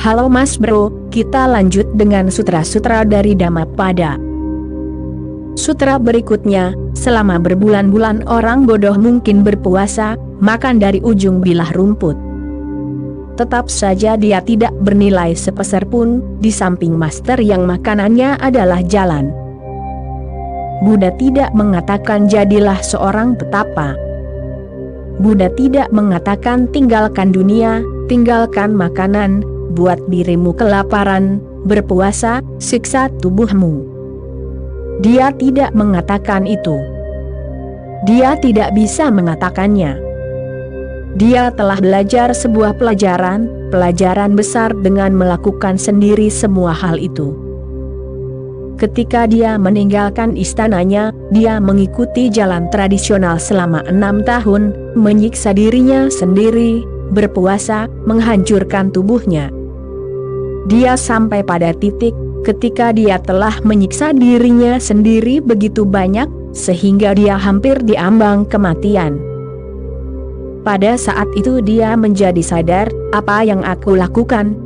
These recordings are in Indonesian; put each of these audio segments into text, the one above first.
Halo Mas Bro, kita lanjut dengan sutra-sutra dari Dhammapada. Sutra berikutnya, selama berbulan-bulan orang bodoh mungkin berpuasa, makan dari ujung bilah rumput. Tetap saja dia tidak bernilai sepeser pun, di samping master yang makanannya adalah jalan. Buddha tidak mengatakan jadilah seorang petapa. Buddha tidak mengatakan tinggalkan dunia, tinggalkan makanan, buat dirimu kelaparan, berpuasa, siksa tubuhmu. Dia tidak mengatakan itu. Dia tidak bisa mengatakannya. Dia telah belajar sebuah pelajaran besar dengan melakukan sendiri semua hal itu. Ketika dia meninggalkan istananya, dia mengikuti jalan tradisional selama 6 tahun, menyiksa dirinya sendiri, berpuasa, menghancurkan tubuhnya. Dia sampai pada titik, ketika dia telah menyiksa dirinya sendiri begitu banyak, sehingga dia hampir diambang kematian. Pada saat itu dia menjadi sadar, apa yang aku lakukan?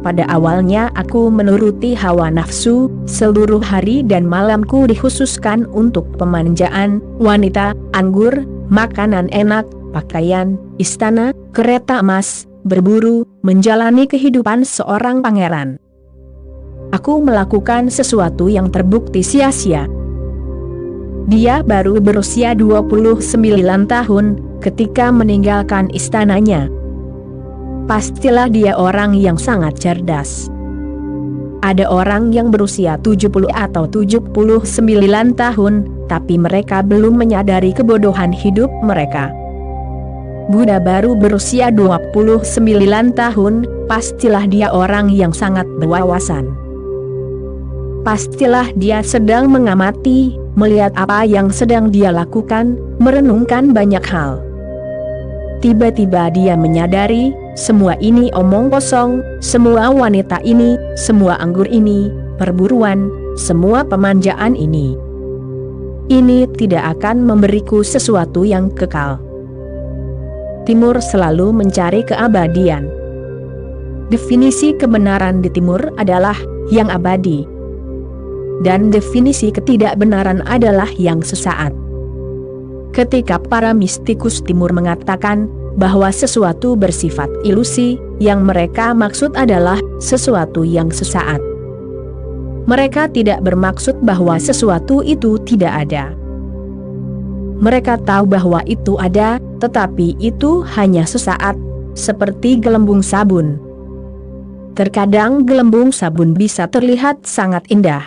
Pada awalnya aku menuruti hawa nafsu, seluruh hari dan malamku dikhususkan untuk pemanjaan, wanita, anggur, makanan enak, pakaian, istana, kereta emas, berburu, menjalani kehidupan seorang pangeran. Aku melakukan sesuatu yang terbukti sia-sia. Dia baru berusia 29 tahun, ketika meninggalkan istananya. Pastilah dia orang yang sangat cerdas. Ada orang yang berusia 70 atau 79 tahun, tapi mereka belum menyadari kebodohan hidup mereka. Buddha baru berusia 29 tahun, pastilah dia orang yang sangat berwawasan. Pastilah dia sedang mengamati, melihat apa yang sedang dia lakukan, merenungkan banyak hal. Tiba-tiba dia menyadari, semua ini omong kosong, semua wanita ini, semua anggur ini, perburuan, semua pemanjaan ini. Ini tidak akan memberiku sesuatu yang kekal. Timur selalu mencari keabadian. Definisi kebenaran di timur adalah yang abadi. Dan definisi ketidakbenaran adalah yang sesaat. Ketika para mistikus timur mengatakan bahwa sesuatu bersifat ilusi, yang mereka maksud adalah sesuatu yang sesaat. Mereka tidak bermaksud bahwa sesuatu itu tidak ada. Mereka tahu bahwa itu ada, tetapi itu hanya sesaat, seperti gelembung sabun. Terkadang gelembung sabun bisa terlihat sangat indah.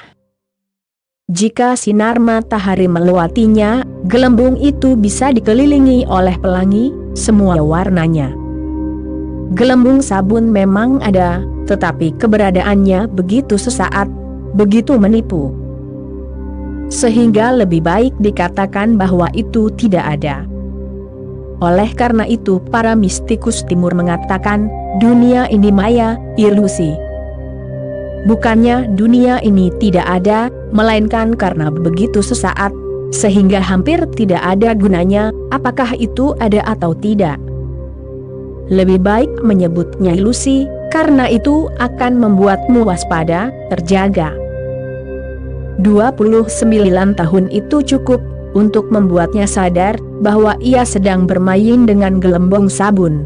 Jika sinar matahari melewatinya, gelembung itu bisa dikelilingi oleh pelangi, semua warnanya. Gelembung sabun memang ada, tetapi keberadaannya begitu sesaat, begitu menipu. Sehingga lebih baik dikatakan bahwa itu tidak ada. Oleh karena itu para mistikus timur mengatakan, dunia ini maya, ilusi. Bukannya dunia ini tidak ada, melainkan karena begitu sesaat, sehingga hampir tidak ada gunanya, apakah itu ada atau tidak. Lebih baik menyebutnya ilusi, karena itu akan membuatmu waspada, terjaga. 29 tahun itu cukup untuk membuatnya sadar bahwa ia sedang bermain dengan gelembung sabun.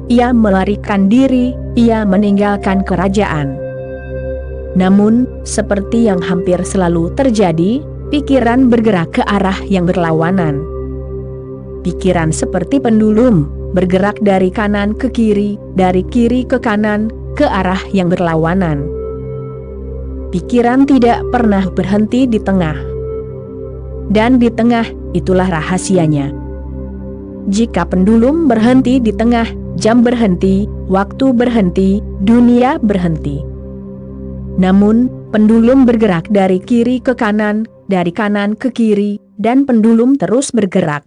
Ia melarikan diri, ia meninggalkan kerajaan. Namun, seperti yang hampir selalu terjadi, pikiran bergerak ke arah yang berlawanan. Pikiran seperti pendulum, bergerak dari kanan ke kiri, dari kiri ke kanan, ke arah yang berlawanan. Pikiran tidak pernah berhenti di tengah. Dan di tengah, itulah rahasianya. Jika pendulum berhenti di tengah, jam berhenti, waktu berhenti, dunia berhenti. Namun, pendulum bergerak dari kiri ke kanan, dari kanan ke kiri, dan pendulum terus bergerak.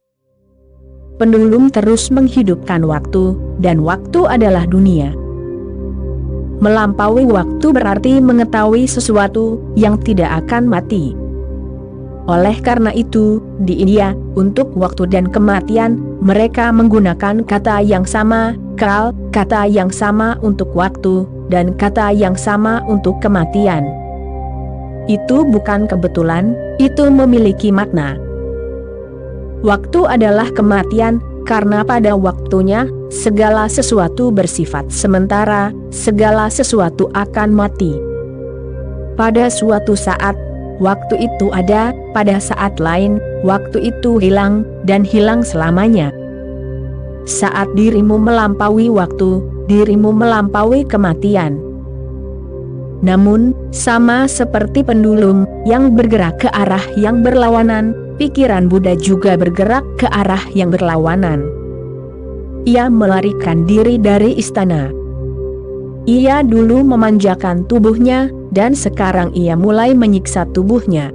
Pendulum terus menghidupkan waktu, dan waktu adalah dunia. Melampaui waktu berarti mengetahui sesuatu yang tidak akan mati. Oleh karena itu, di India, untuk waktu dan kematian, mereka menggunakan kata yang sama, kal, kata yang sama untuk waktu, dan kata yang sama untuk kematian. Itu bukan kebetulan, itu memiliki makna. Waktu adalah kematian, karena pada waktunya, segala sesuatu bersifat sementara, segala sesuatu akan mati. Pada suatu saat, waktu itu ada, pada saat lain, waktu itu hilang, dan hilang selamanya. Saat dirimu melampaui waktu, dirimu melampaui kematian. Namun, sama seperti pendulum yang bergerak ke arah yang berlawanan, pikiran Buddha juga bergerak ke arah yang berlawanan. Ia melarikan diri dari istana. Ia dulu memanjakan tubuhnya, dan sekarang ia mulai menyiksa tubuhnya.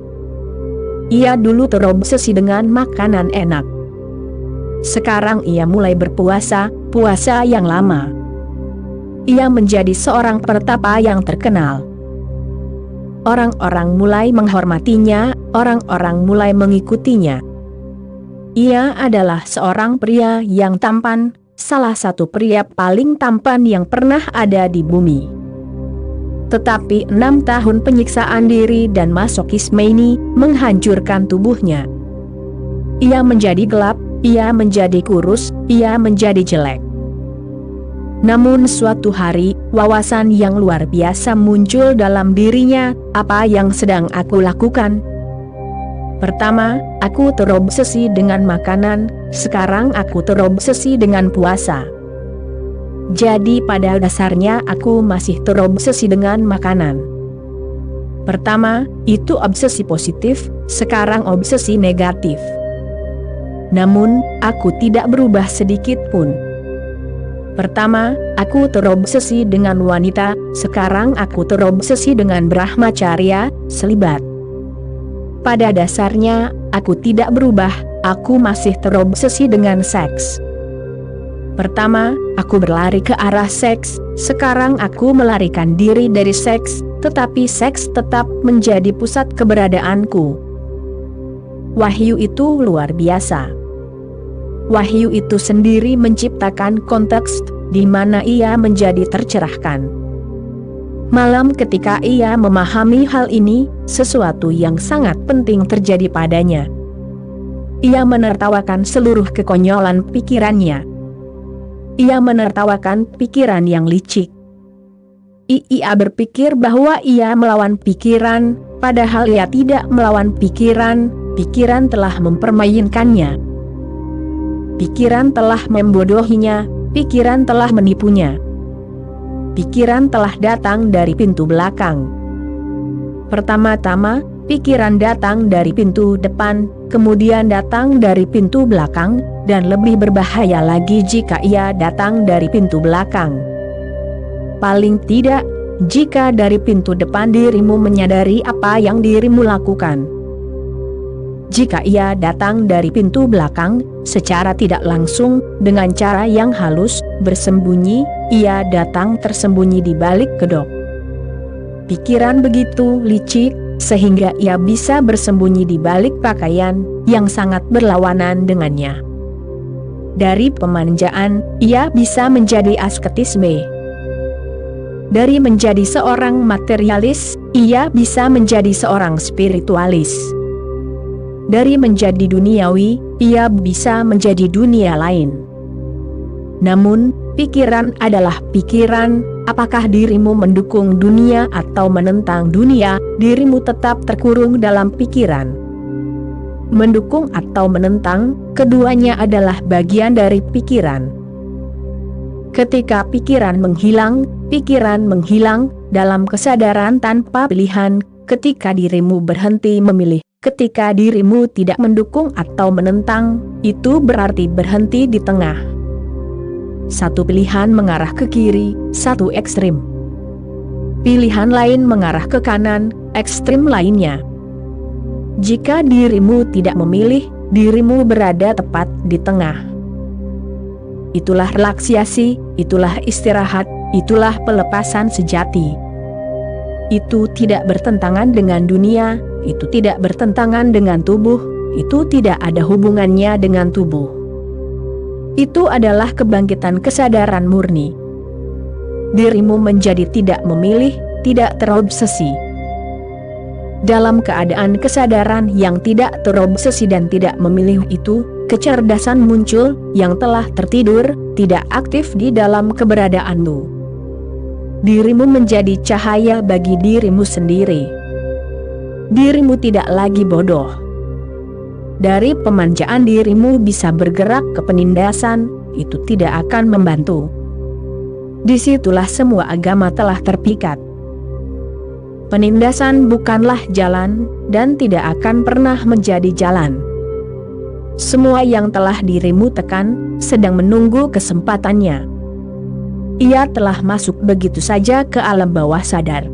Ia dulu terobsesi dengan makanan enak. Sekarang ia mulai berpuasa, puasa yang lama. Ia menjadi seorang pertapa yang terkenal. Orang-orang mulai menghormatinya, orang-orang mulai mengikutinya. Ia adalah seorang pria yang tampan, salah satu pria paling tampan yang pernah ada di bumi. Tetapi 6 tahun penyiksaan diri dan masokisme ini menghancurkan tubuhnya. Ia menjadi gelap, ia menjadi kurus, ia menjadi jelek. Namun suatu hari, wawasan yang luar biasa muncul dalam dirinya, apa yang sedang aku lakukan? Pertama, aku terobsesi dengan makanan, sekarang aku terobsesi dengan puasa. Jadi pada dasarnya aku masih terobsesi dengan makanan. Pertama, itu obsesi positif, sekarang obsesi negatif. Namun, aku tidak berubah sedikit pun. Pertama, aku terobsesi dengan wanita, sekarang aku terobsesi dengan brahmacarya, selibat. Pada dasarnya, aku tidak berubah, aku masih terobsesi dengan seks. Pertama, aku berlari ke arah seks, sekarang aku melarikan diri dari seks, tetapi seks tetap menjadi pusat keberadaanku. Wahyu itu luar biasa. Wahyu itu sendiri menciptakan konteks di mana ia menjadi tercerahkan. Malam ketika ia memahami hal ini, sesuatu yang sangat penting terjadi padanya. Ia menertawakan seluruh kekonyolan pikirannya. Ia menertawakan pikiran yang licik. Ia berpikir bahwa ia melawan pikiran, padahal ia tidak melawan pikiran, pikiran telah mempermainkannya. Pikiran telah membodohinya, pikiran telah menipunya. Pikiran telah datang dari pintu belakang. Pertama-tama, pikiran datang dari pintu depan, kemudian datang dari pintu belakang, dan lebih berbahaya lagi jika ia datang dari pintu belakang. Paling tidak, jika dari pintu depan dirimu menyadari apa yang dirimu lakukan. Jika ia datang dari pintu belakang, secara tidak langsung, dengan cara yang halus, bersembunyi, ia datang tersembunyi di balik kedok. Pikiran begitu licik, sehingga ia bisa bersembunyi di balik pakaian, yang sangat berlawanan dengannya. Dari pemanjaan, ia bisa menjadi asketisme. Dari menjadi seorang materialis, ia bisa menjadi seorang spiritualis. Dari menjadi duniawi, ia bisa menjadi dunia lain. Namun, pikiran adalah pikiran, apakah dirimu mendukung dunia atau menentang dunia, dirimu tetap terkurung dalam pikiran. Mendukung atau menentang, keduanya adalah bagian dari pikiran. Ketika pikiran menghilang dalam kesadaran tanpa pilihan, ketika dirimu berhenti memilih, ketika dirimu tidak mendukung atau menentang, itu berarti berhenti di tengah. Satu pilihan mengarah ke kiri, satu ekstrim. Pilihan lain mengarah ke kanan, ekstrim lainnya. Jika dirimu tidak memilih, dirimu berada tepat di tengah. Itulah relaksasi, itulah istirahat, itulah pelepasan sejati. itu tidak bertentangan dengan dunia, itu tidak bertentangan dengan tubuh, itu tidak ada hubungannya dengan tubuh. Itu adalah kebangkitan kesadaran murni. Dirimu menjadi tidak memilih, tidak terobsesi. Dalam keadaan kesadaran yang tidak terobsesi dan tidak memilih itu, kecerdasan muncul yang telah tertidur, tidak aktif di dalam keberadaanmu. Dirimu menjadi cahaya bagi dirimu sendiri. Dirimu tidak lagi bodoh. Dari pemanjaan dirimu bisa bergerak ke penindasan, itu tidak akan membantu. Disitulah semua agama telah terpikat. Penindasan bukanlah jalan, dan tidak akan pernah menjadi jalan. Semua yang telah dirimu tekan, sedang menunggu kesempatannya. Ia telah masuk begitu saja ke alam bawah sadar.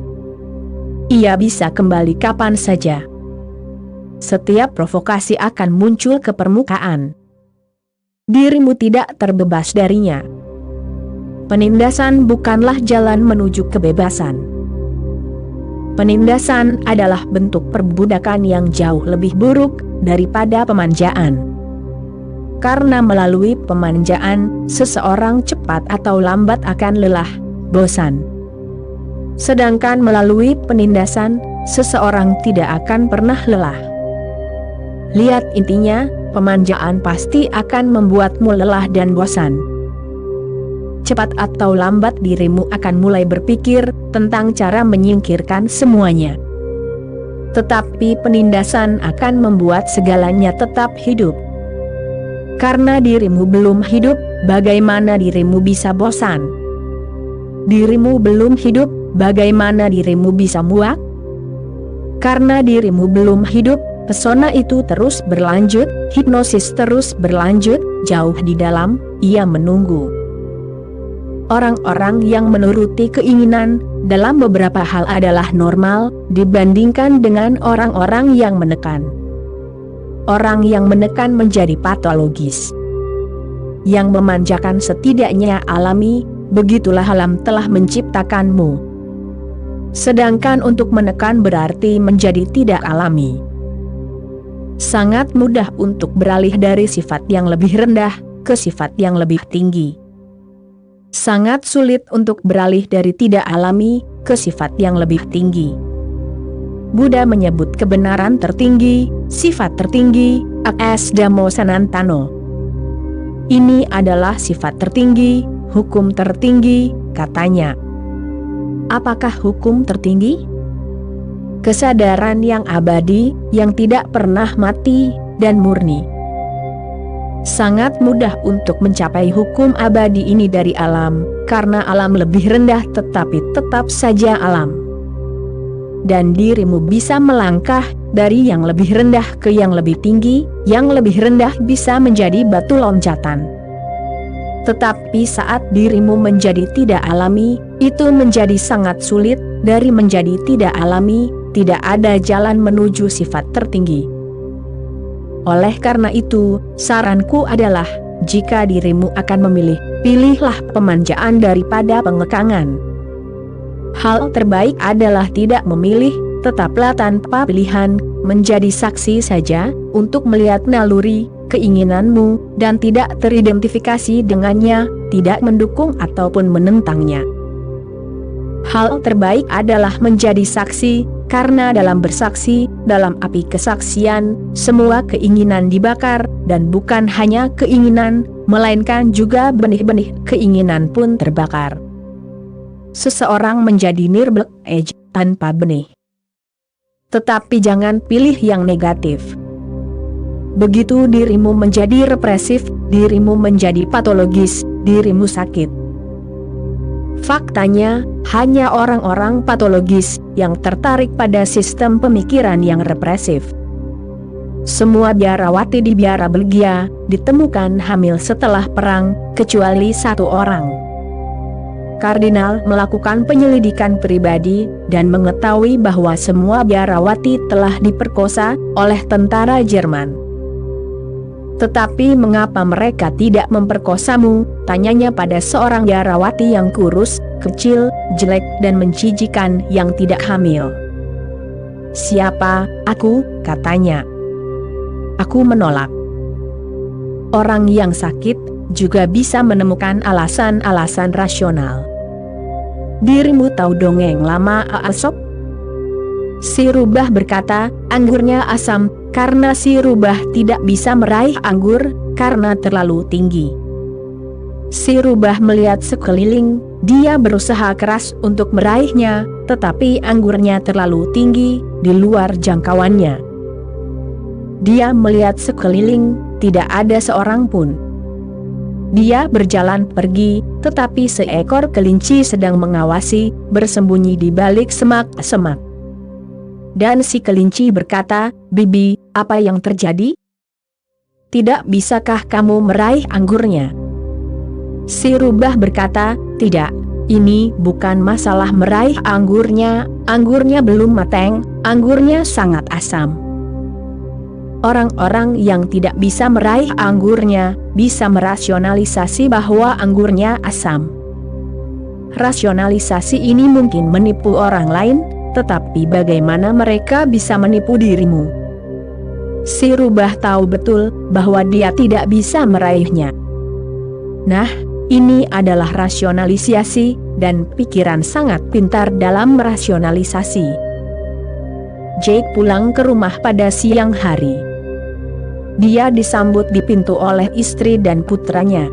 Ia bisa kembali kapan saja. Setiap provokasi akan muncul ke permukaan. Dirimu tidak terbebas darinya. Penindasan bukanlah jalan menuju kebebasan. Penindasan adalah bentuk perbudakan yang jauh lebih buruk daripada pemanjaan. Karena melalui pemanjaan, seseorang cepat atau lambat akan lelah, bosan. Sedangkan melalui penindasan, seseorang tidak akan pernah lelah. Lihat intinya, pemanjaan pasti akan membuatmu lelah dan bosan. Cepat atau lambat dirimu akan mulai berpikir tentang cara menyingkirkan semuanya. Tetapi penindasan akan membuat segalanya tetap hidup. Karena dirimu belum hidup, bagaimana dirimu bisa bosan? Dirimu belum hidup, bagaimana dirimu bisa muak? Karena dirimu belum hidup, pesona itu terus berlanjut, hipnosis terus berlanjut, jauh di dalam, ia menunggu. Orang-orang yang menuruti keinginan, dalam beberapa hal adalah normal, dibandingkan dengan orang-orang yang menekan. Orang yang menekan menjadi patologis. Yang memanjakan setidaknya alami, begitulah alam telah menciptakanmu. Sedangkan untuk menekan berarti menjadi tidak alami. Sangat mudah untuk beralih dari sifat yang lebih rendah ke sifat yang lebih tinggi. Sangat sulit untuk beralih dari tidak alami ke sifat yang lebih tinggi. Buddha menyebut kebenaran tertinggi, sifat tertinggi, as dhammo sanantano. Ini adalah sifat tertinggi, hukum tertinggi, katanya. Apakah hukum tertinggi? Kesadaran yang abadi, yang tidak pernah mati, dan murni. Sangat mudah untuk mencapai hukum abadi ini dari alam, karena alam lebih rendah tetapi tetap saja alam. Dan dirimu bisa melangkah dari yang lebih rendah ke yang lebih tinggi, yang lebih rendah bisa menjadi batu loncatan. Tetapi saat dirimu menjadi tidak alami, itu menjadi sangat sulit, dari menjadi tidak alami, tidak ada jalan menuju sifat tertinggi. Oleh karena itu, saranku adalah, jika dirimu akan memilih, pilihlah pemanjaan daripada pengekangan. Hal terbaik adalah tidak memilih, tetaplah tanpa pilihan, menjadi saksi saja, untuk melihat naluri, keinginanmu, dan tidak teridentifikasi dengannya, tidak mendukung ataupun menentangnya. Hal terbaik adalah menjadi saksi, karena dalam bersaksi, dalam api kesaksian, semua keinginan dibakar, dan bukan hanya keinginan, melainkan juga benih-benih keinginan pun terbakar. Seseorang menjadi nirblek tanpa benih. Tetapi jangan pilih yang negatif. Begitu dirimu menjadi represif, dirimu menjadi patologis, dirimu sakit. Faktanya, hanya orang-orang patologis yang tertarik pada sistem pemikiran yang represif. Semua biarawati di biara Belgia ditemukan hamil setelah perang, kecuali satu orang. Kardinal melakukan penyelidikan pribadi dan mengetahui bahwa semua biarawati telah diperkosa oleh tentara Jerman. Tetapi mengapa mereka tidak memperkosamu? Tanyanya pada seorang biarawati yang kurus, kecil, jelek dan menjijikan yang tidak hamil. "Siapa aku?" katanya. Aku menolak. Orang yang sakit juga bisa menemukan alasan-alasan rasional. "Dirimu tahu dongeng lama Aesop?" Si rubah berkata, "Anggurnya asam, karena si rubah tidak bisa meraih anggur, karena terlalu tinggi." Si rubah melihat sekeliling, dia berusaha keras untuk meraihnya, tetapi anggurnya terlalu tinggi, di luar jangkauannya. Dia melihat sekeliling, tidak ada seorang pun. Dia berjalan pergi, tetapi seekor kelinci sedang mengawasi, bersembunyi di balik semak-semak. Dan si kelinci berkata, "Bibi, apa yang terjadi? Tidak bisakah kamu meraih anggurnya?" Si rubah berkata, "Tidak, ini bukan masalah meraih anggurnya, anggurnya belum matang, anggurnya sangat asam." Orang-orang yang tidak bisa meraih anggurnya, bisa merasionalisasi bahwa anggurnya asam. Rasionalisasi ini mungkin menipu orang lain, tetapi bagaimana mereka bisa menipu dirimu? Si rubah tahu betul bahwa dia tidak bisa meraihnya. Nah, ini adalah rasionalisasi, dan pikiran sangat pintar dalam merasionalisasi. Jake pulang ke rumah pada siang hari. Dia disambut di pintu oleh istri dan putranya.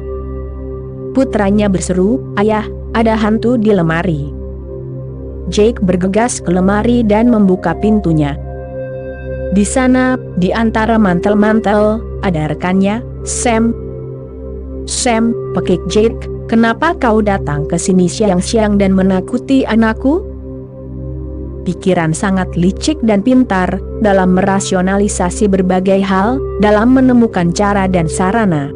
Putranya berseru, "Ayah, ada hantu di lemari." Jake bergegas ke lemari dan membuka pintunya. Di sana, di antara mantel-mantel, ada rekannya, Sam. "Sam," pekik Jake, "kenapa kau datang ke sini siang-siang dan menakuti anakku?" Pikiran sangat licik dan pintar dalam merasionalisasi berbagai hal, dalam menemukan cara dan sarana.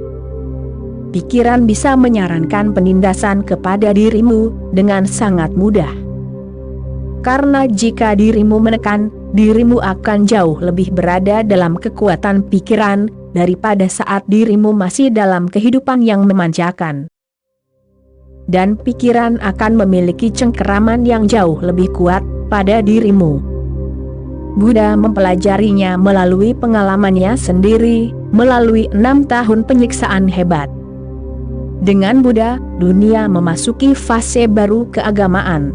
Pikiran bisa menyarankan penindasan kepada dirimu dengan sangat mudah. Karena jika dirimu menekan, dirimu akan jauh lebih berada dalam kekuatan pikiran daripada saat dirimu masih dalam kehidupan yang memanjakan. Dan pikiran akan memiliki cengkeraman yang jauh lebih kuat pada dirimu. Buddha mempelajarinya melalui pengalamannya sendiri, melalui 6 tahun penyiksaan hebat. Dengan Buddha, dunia memasuki fase baru keagamaan.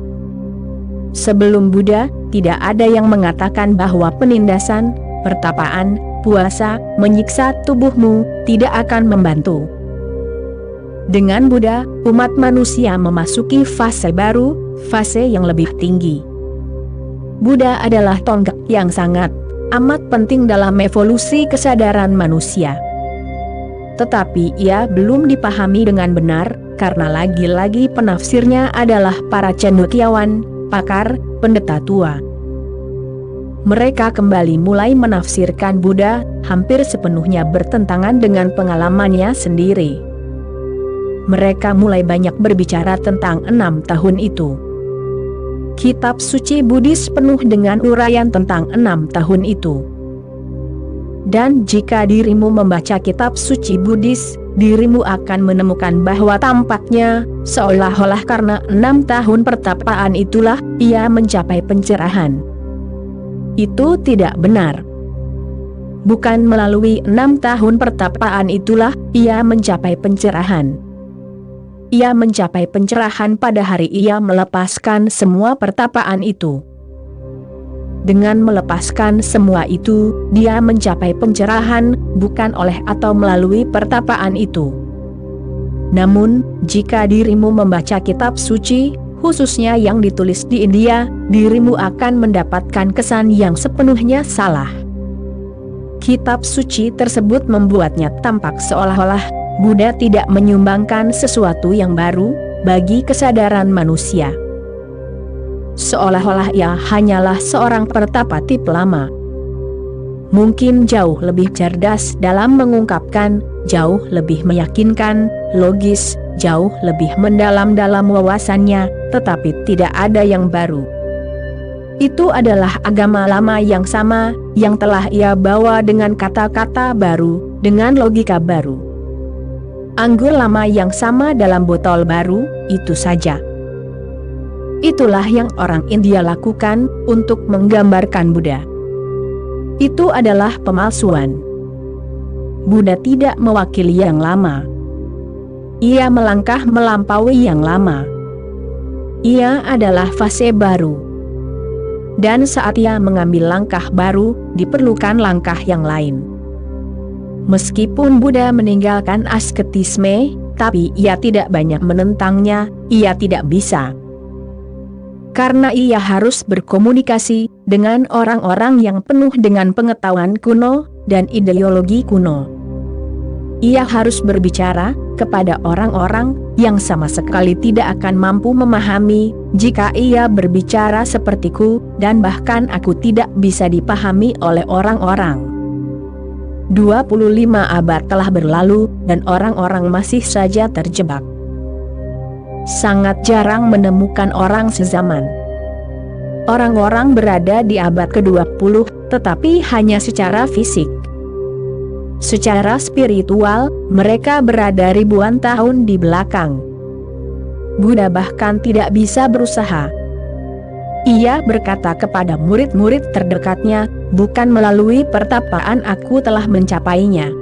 Sebelum Buddha, tidak ada yang mengatakan bahwa penindasan, pertapaan, puasa, menyiksa tubuhmu, tidak akan membantu. Dengan Buddha, umat manusia memasuki fase baru, fase yang lebih tinggi. Buddha adalah tonggak yang sangat amat penting dalam evolusi kesadaran manusia. Tetapi ia belum dipahami dengan benar, karena lagi-lagi penafsirnya adalah para cendekiawan, pakar, pendeta tua. Mereka kembali mulai menafsirkan Buddha, hampir sepenuhnya bertentangan dengan pengalamannya sendiri. Mereka mulai banyak berbicara tentang 6 tahun itu. Kitab suci Buddhis penuh dengan uraian tentang 6 tahun itu. Dan jika dirimu membaca kitab suci Buddhis, dirimu akan menemukan bahwa tampaknya, seolah-olah karena 6 tahun pertapaan itulah, ia mencapai pencerahan. Itu tidak benar. Bukan melalui 6 tahun pertapaan itulah, ia mencapai pencerahan. Ia mencapai pencerahan pada hari ia melepaskan semua pertapaan itu. Dengan melepaskan semua itu, dia mencapai pencerahan, bukan oleh atau melalui pertapaan itu. Namun, jika dirimu membaca kitab suci, khususnya yang ditulis di India, dirimu akan mendapatkan kesan yang sepenuhnya salah. Kitab suci tersebut membuatnya tampak seolah-olah Buddha tidak menyumbangkan sesuatu yang baru bagi kesadaran manusia. Seolah-olah ia hanyalah seorang pertapa tip lama. Mungkin jauh lebih cerdas dalam mengungkapkan, jauh lebih meyakinkan, logis, jauh lebih mendalam dalam wawasannya, tetapi tidak ada yang baru. Itu adalah agama lama yang sama, yang telah ia bawa dengan kata-kata baru, dengan logika baru. Anggur lama yang sama dalam botol baru, itu saja. Itulah yang orang India lakukan untuk menggambarkan Buddha. Itu adalah pemalsuan. Buddha tidak mewakili yang lama. Ia melangkah melampaui yang lama. Ia adalah fase baru. Dan saat ia mengambil langkah baru, diperlukan langkah yang lain. Meskipun Buddha meninggalkan asketisme, tapi ia tidak banyak menentangnya, ia tidak bisa. Karena ia harus berkomunikasi dengan orang-orang yang penuh dengan pengetahuan kuno dan ideologi kuno. Ia harus berbicara kepada orang-orang yang sama sekali tidak akan mampu memahami jika ia berbicara sepertiku, dan bahkan aku tidak bisa dipahami oleh orang-orang. 25 abad telah berlalu dan orang-orang masih saja terjebak. Sangat jarang menemukan orang sezaman. Orang-orang berada di abad ke-20, tetapi hanya secara fisik. Secara spiritual, mereka berada ribuan tahun di belakang. Buddha bahkan tidak bisa berusaha. Ia berkata kepada murid-murid terdekatnya, bukan melalui pertapaan aku telah mencapainya.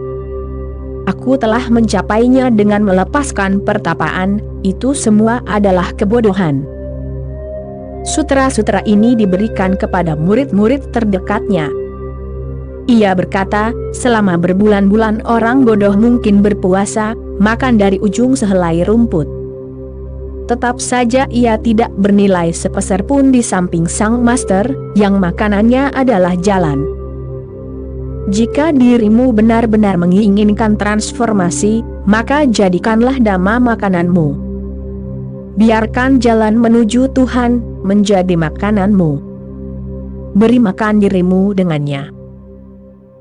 Aku telah mencapainya dengan melepaskan pertapaan, itu semua adalah kebodohan. Sutra-sutra ini diberikan kepada murid-murid terdekatnya. Ia berkata, selama berbulan-bulan orang bodoh mungkin berpuasa, makan dari ujung sehelai rumput. Tetap saja ia tidak bernilai sepeser pun di samping sang master, yang makanannya adalah jalan. Jika dirimu benar-benar menginginkan transformasi, maka jadikanlah Dhamma makananmu. Biarkan jalan menuju Tuhan menjadi makananmu. Beri makan dirimu dengannya.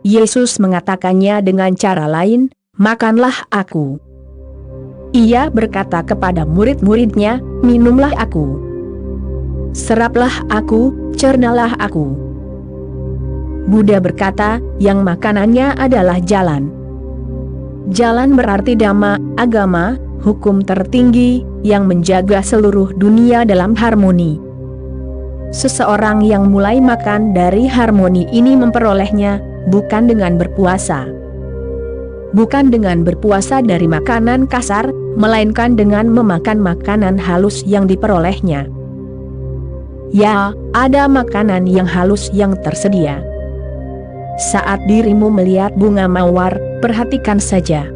Yesus mengatakannya dengan cara lain, makanlah aku. Ia berkata kepada murid-muridnya, minumlah aku. Seraplah aku, cernalah aku. Buddha berkata, yang makanannya adalah jalan. Jalan berarti dhamma, agama, hukum tertinggi, yang menjaga seluruh dunia dalam harmoni. Seseorang yang mulai makan dari harmoni ini memperolehnya, bukan dengan berpuasa. Bukan dengan berpuasa dari makanan kasar, melainkan dengan memakan makanan halus yang diperolehnya. Ya, ada makanan yang halus yang tersedia. Saat dirimu melihat bunga mawar, perhatikan saja.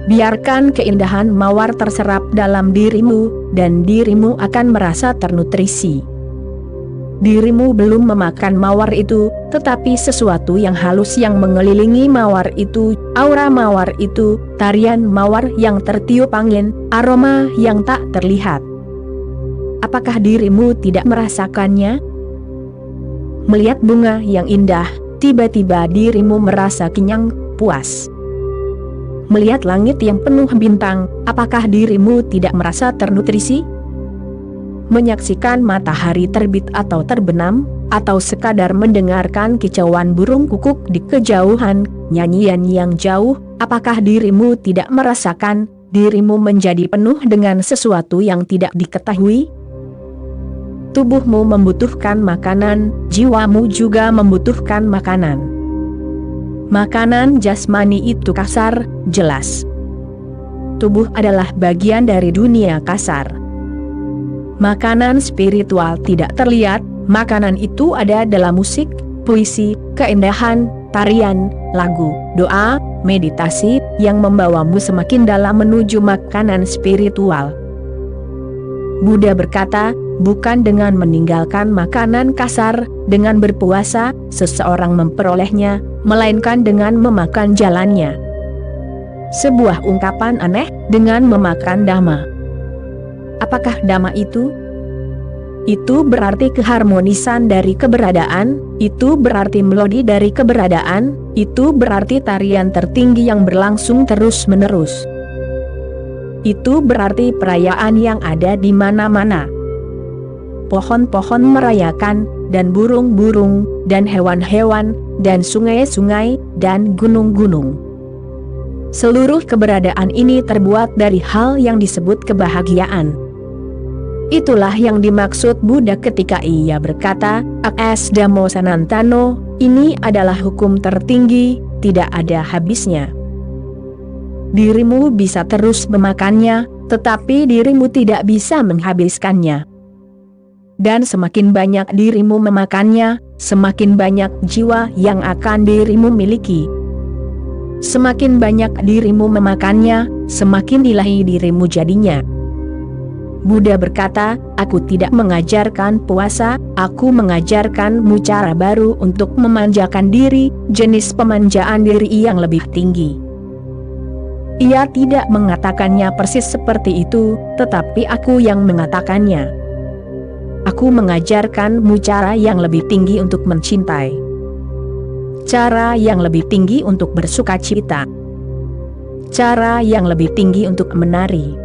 Biarkan keindahan mawar terserap dalam dirimu, dan dirimu akan merasa ternutrisi. Dirimu belum memakan mawar itu, tetapi sesuatu yang halus yang mengelilingi mawar itu, aura mawar itu, tarian mawar yang tertiup angin, aroma yang tak terlihat. Apakah dirimu tidak merasakannya? Melihat bunga yang indah, tiba-tiba dirimu merasa kenyang, puas. Melihat langit yang penuh bintang, apakah dirimu tidak merasa ternutrisi? Menyaksikan matahari terbit atau terbenam, atau sekadar mendengarkan kicauan burung kukuk di kejauhan, nyanyian yang jauh, apakah dirimu tidak merasakan dirimu menjadi penuh dengan sesuatu yang tidak diketahui? Tubuhmu membutuhkan makanan, jiwamu juga membutuhkan makanan. Makanan jasmani itu kasar, jelas. Tubuh adalah bagian dari dunia kasar. Makanan spiritual tidak terlihat, makanan itu ada dalam musik, puisi, keindahan, tarian, lagu, doa, meditasi, yang membawamu semakin dalam menuju makanan spiritual. Buddha berkata, bukan dengan meninggalkan makanan kasar, dengan berpuasa, seseorang memperolehnya, melainkan dengan memakan jalannya. Sebuah ungkapan aneh, dengan memakan dhamma. Apakah dhamma itu? Itu berarti keharmonisan dari keberadaan, itu berarti melodi dari keberadaan, itu berarti tarian tertinggi yang berlangsung terus-menerus. Itu berarti perayaan yang ada di mana-mana. Pohon-pohon merayakan, dan burung-burung, dan hewan-hewan, dan sungai-sungai, dan gunung-gunung. Seluruh keberadaan ini terbuat dari hal yang disebut kebahagiaan. Itulah yang dimaksud Buddha ketika ia berkata, As Dhammo Sanantano, ini adalah hukum tertinggi, tidak ada habisnya. Dirimu bisa terus memakannya, tetapi dirimu tidak bisa menghabiskannya. Dan semakin banyak dirimu memakannya, semakin banyak jiwa yang akan dirimu miliki. Semakin banyak dirimu memakannya, semakin ilahi dirimu jadinya. Buddha berkata, aku tidak mengajarkan puasa, aku mengajarkanmu cara baru untuk memanjakan diri, jenis pemanjaan diri yang lebih tinggi. Ia tidak mengatakannya persis seperti itu, tetapi aku yang mengatakannya. Aku mengajarkanmu cara yang lebih tinggi untuk mencintai. Cara yang lebih tinggi untuk bersuka cita. Cara yang lebih tinggi untuk menari.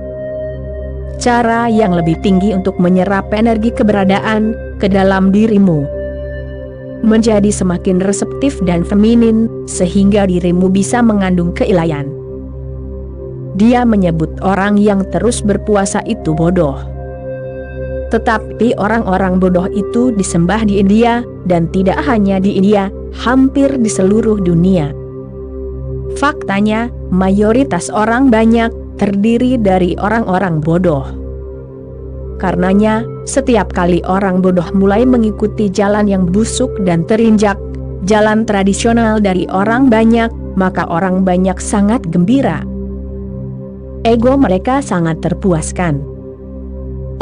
Cara yang lebih tinggi untuk menyerap energi keberadaan ke dalam dirimu. Menjadi semakin reseptif dan feminin, sehingga dirimu bisa mengandung keilahian. Dia menyebut orang yang terus berpuasa itu bodoh. Tetapi orang-orang bodoh itu disembah di India, dan tidak hanya di India, hampir di seluruh dunia. Faktanya, mayoritas orang banyak terdiri dari orang-orang bodoh. Karenanya, setiap kali orang bodoh mulai mengikuti jalan yang busuk dan terinjak, jalan tradisional dari orang banyak, maka orang banyak sangat gembira. Ego mereka sangat terpuaskan.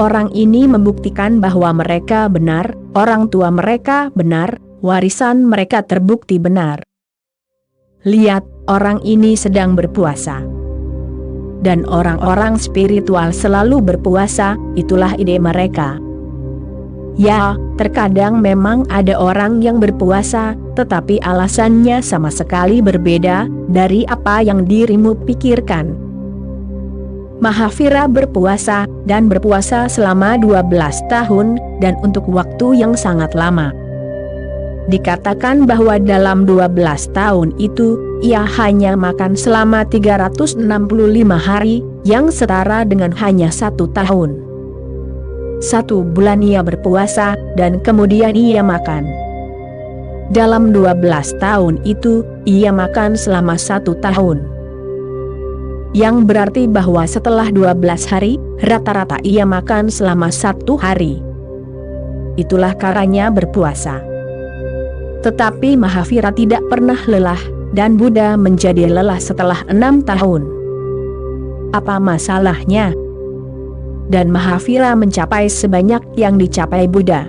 Orang ini membuktikan bahwa mereka benar, orang tua mereka benar, warisan mereka terbukti benar. Lihat, orang ini sedang berpuasa. Dan orang-orang spiritual selalu berpuasa, itulah ide mereka. Ya, terkadang memang ada orang yang berpuasa, tetapi alasannya sama sekali berbeda dari apa yang dirimu pikirkan. Mahavira berpuasa, dan berpuasa selama 12 tahun, dan untuk waktu yang sangat lama. Dikatakan bahwa dalam 12 tahun itu, ia hanya makan selama 365 hari, yang setara dengan hanya 1 tahun. 1 bulan ia berpuasa, dan kemudian ia makan. Dalam 12 tahun itu, ia makan selama 1 tahun. Yang berarti bahwa setelah 12 hari, rata-rata ia makan selama 1 hari. Itulah caranya berpuasa. Tetapi Mahavira tidak pernah lelah, dan Buddha menjadi lelah setelah 6 tahun. Apa masalahnya? Dan Mahavira mencapai sebanyak yang dicapai Buddha.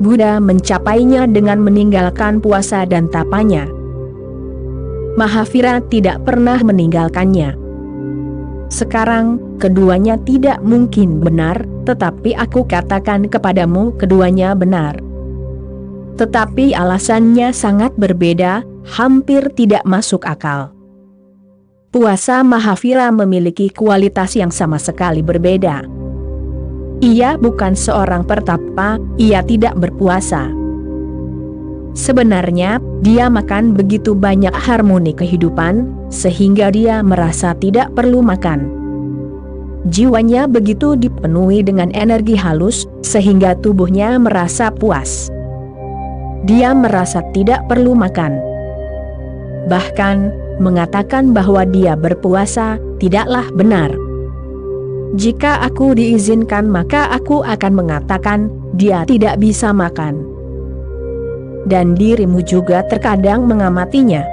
Buddha mencapainya dengan meninggalkan puasa dan tapanya. Mahavira tidak pernah meninggalkannya. Sekarang, keduanya tidak mungkin benar, tetapi aku katakan kepadamu keduanya benar. Tetapi alasannya sangat berbeda, hampir tidak masuk akal. Puasa Mahavira memiliki kualitas yang sama sekali berbeda. Ia bukan seorang pertapa, ia tidak berpuasa. Sebenarnya, dia makan begitu banyak harmoni kehidupan, sehingga dia merasa tidak perlu makan. Jiwanya begitu dipenuhi dengan energi halus, sehingga tubuhnya merasa puas. Dia merasa tidak perlu makan. Bahkan, mengatakan bahwa dia berpuasa, tidaklah benar. Jika aku diizinkan maka aku akan mengatakan, dia tidak bisa makan. Dan dirimu juga terkadang mengamatinya.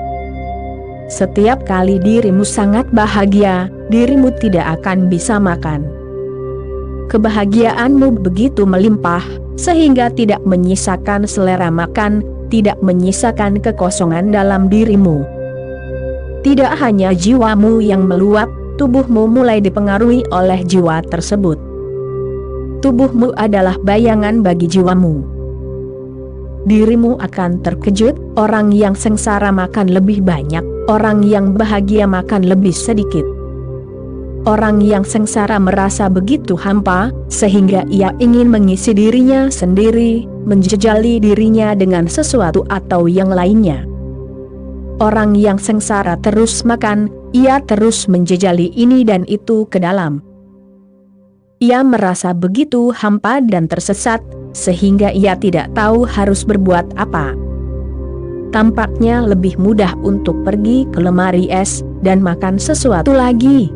Setiap kali dirimu sangat bahagia, dirimu tidak akan bisa makan. Kebahagiaanmu begitu melimpah, sehingga tidak menyisakan selera makan, tidak menyisakan kekosongan dalam dirimu. Tidak hanya jiwamu yang meluap, tubuhmu mulai dipengaruhi oleh jiwa tersebut. Tubuhmu adalah bayangan bagi jiwamu. Dirimu akan terkejut, orang yang sengsara makan lebih banyak, orang yang bahagia makan lebih sedikit. Orang yang sengsara merasa begitu hampa, sehingga ia ingin mengisi dirinya sendiri, menjejali dirinya dengan sesuatu atau yang lainnya. Orang yang sengsara terus makan, ia terus menjejali ini dan itu ke dalam Ia merasa begitu hampa dan tersesat, sehingga ia tidak tahu harus berbuat apa. Tampaknya lebih mudah untuk pergi ke lemari es dan makan sesuatu lagi.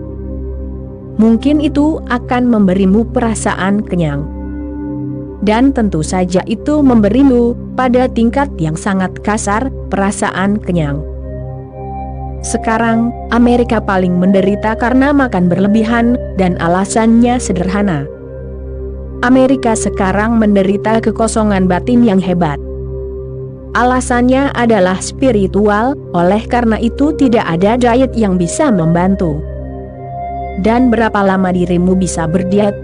Mungkin itu akan memberimu perasaan kenyang. Dan tentu saja itu memberimu, pada tingkat yang sangat kasar, perasaan kenyang. Sekarang, Amerika paling menderita karena makan berlebihan, dan alasannya sederhana. Amerika sekarang menderita kekosongan batin yang hebat. Alasannya adalah spiritual, oleh karena itu tidak ada diet yang bisa membantu. Dan berapa lama dirimu bisa berdiet?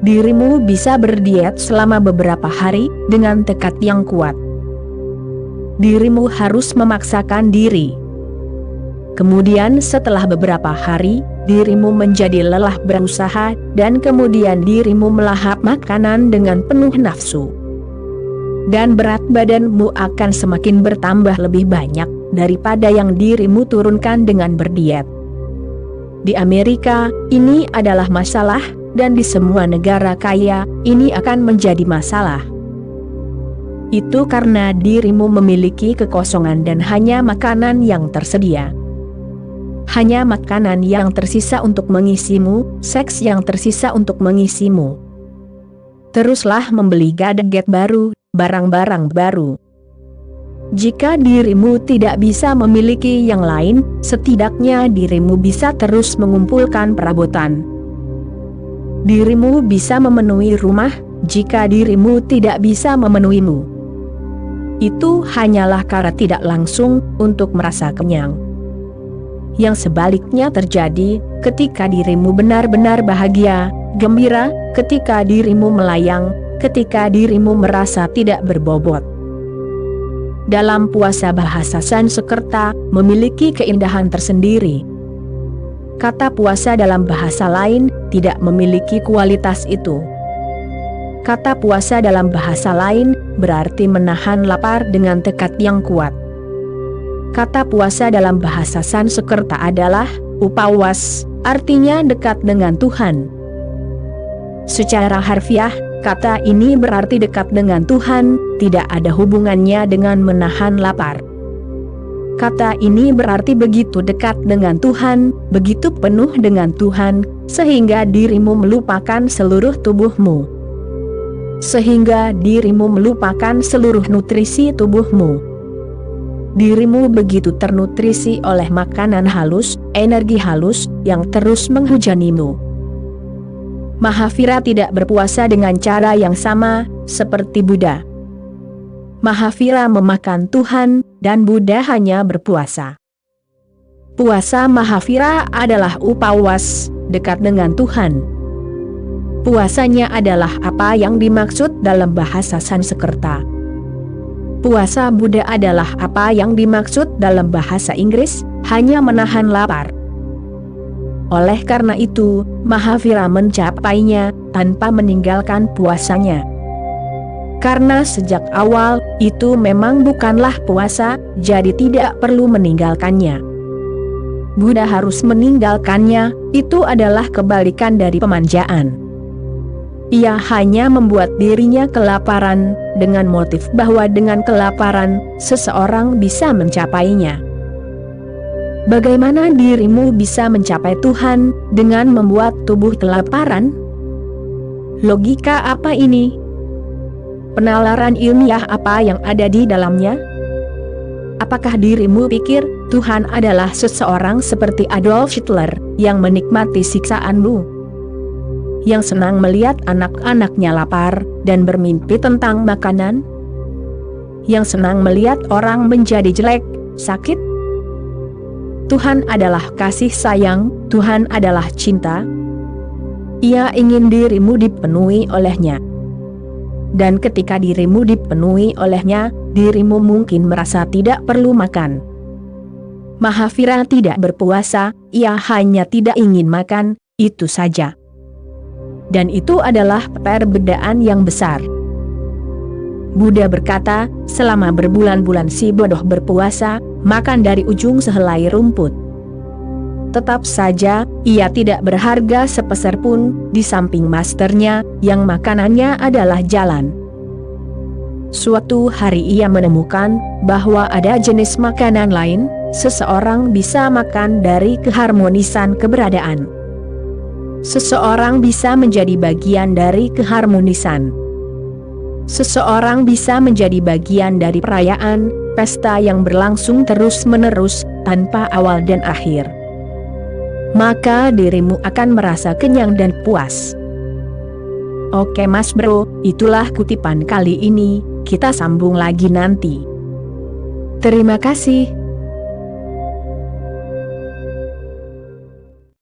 Dirimu bisa berdiet selama beberapa hari, dengan tekad yang kuat. Dirimu harus memaksakan diri. Kemudian setelah beberapa hari, dirimu menjadi lelah berusaha, dan kemudian dirimu melahap makanan dengan penuh nafsu. Dan berat badanmu akan semakin bertambah lebih banyak daripada yang dirimu turunkan dengan berdiet. Di Amerika, ini adalah masalah, dan di semua negara kaya, ini akan menjadi masalah. Itu karena dirimu memiliki kekosongan dan hanya makanan yang tersedia. Hanya makanan yang tersisa untuk mengisimu, seks yang tersisa untuk mengisimu. Teruslah membeli gadget baru, barang-barang baru. Jika dirimu tidak bisa memiliki yang lain, setidaknya dirimu bisa terus mengumpulkan perabotan. Dirimu bisa memenuhi rumah, jika dirimu tidak bisa memenuhimu. Itu hanyalah cara tidak langsung untuk merasa kenyang. Yang sebaliknya terjadi, ketika dirimu benar-benar bahagia, gembira, ketika dirimu melayang, ketika dirimu merasa tidak berbobot. Dalam puasa bahasa Sanskerta memiliki keindahan tersendiri. Kata puasa dalam bahasa lain tidak memiliki kualitas itu. Kata puasa dalam bahasa lain berarti menahan lapar dengan tekad yang kuat. Kata puasa dalam bahasa Sanskerta adalah upawas, artinya dekat dengan Tuhan. Secara harfiah, kata ini berarti dekat dengan Tuhan, tidak ada hubungannya dengan menahan lapar. Kata ini berarti begitu dekat dengan Tuhan, begitu penuh dengan Tuhan, sehingga dirimu melupakan seluruh tubuhmu. Sehingga dirimu melupakan seluruh nutrisi tubuhmu. Dirimu begitu ternutrisi oleh makanan halus, energi halus, yang terus menghujanimu. Mahavira tidak berpuasa dengan cara yang sama, seperti Buddha. Mahavira memakan Tuhan, dan Buddha hanya berpuasa. Puasa Mahavira adalah upawas, dekat dengan Tuhan. Puasanya adalah apa yang dimaksud dalam bahasa Sanskerta. Puasa Buddha adalah apa yang dimaksud dalam bahasa Inggris, hanya menahan lapar. Oleh karena itu, Mahavira mencapainya tanpa meninggalkan puasanya. Karena sejak awal, itu memang bukanlah puasa, jadi tidak perlu meninggalkannya. Buddha harus meninggalkannya, itu adalah kebalikan dari pemanjaan. Ia hanya membuat dirinya kelaparan, dengan motif bahwa dengan kelaparan, seseorang bisa mencapainya. Bagaimana dirimu bisa mencapai Tuhan, dengan membuat tubuh kelaparan? Logika apa ini? Penalaran ilmiah apa yang ada di dalamnya? Apakah dirimu pikir, Tuhan adalah seseorang seperti Adolf Hitler, yang menikmati siksaanmu? Yang senang melihat anak-anaknya lapar, dan bermimpi tentang makanan? Yang senang melihat orang menjadi jelek, sakit? Tuhan adalah kasih sayang, Tuhan adalah cinta. Ia ingin dirimu dipenuhi olehnya. Dan ketika dirimu dipenuhi olehnya, dirimu mungkin merasa tidak perlu makan. Mahavira tidak berpuasa, ia hanya tidak ingin makan, itu saja. Dan itu adalah perbedaan yang besar. Buddha berkata, selama berbulan-bulan si bodoh berpuasa, makan dari ujung sehelai rumput. Tetap saja, ia tidak berharga sepeser pun, di samping masternya, yang makanannya adalah jalan. Suatu hari ia menemukan, bahwa ada jenis makanan lain, seseorang bisa makan dari keharmonisan keberadaan. Seseorang bisa menjadi bagian dari keharmonisan. Seseorang bisa menjadi bagian dari perayaan, pesta yang berlangsung terus-menerus, tanpa awal dan akhir. Maka dirimu akan merasa kenyang dan puas. Oke Mas Bro, itulah kutipan kali ini, kita sambung lagi nanti. Terima kasih.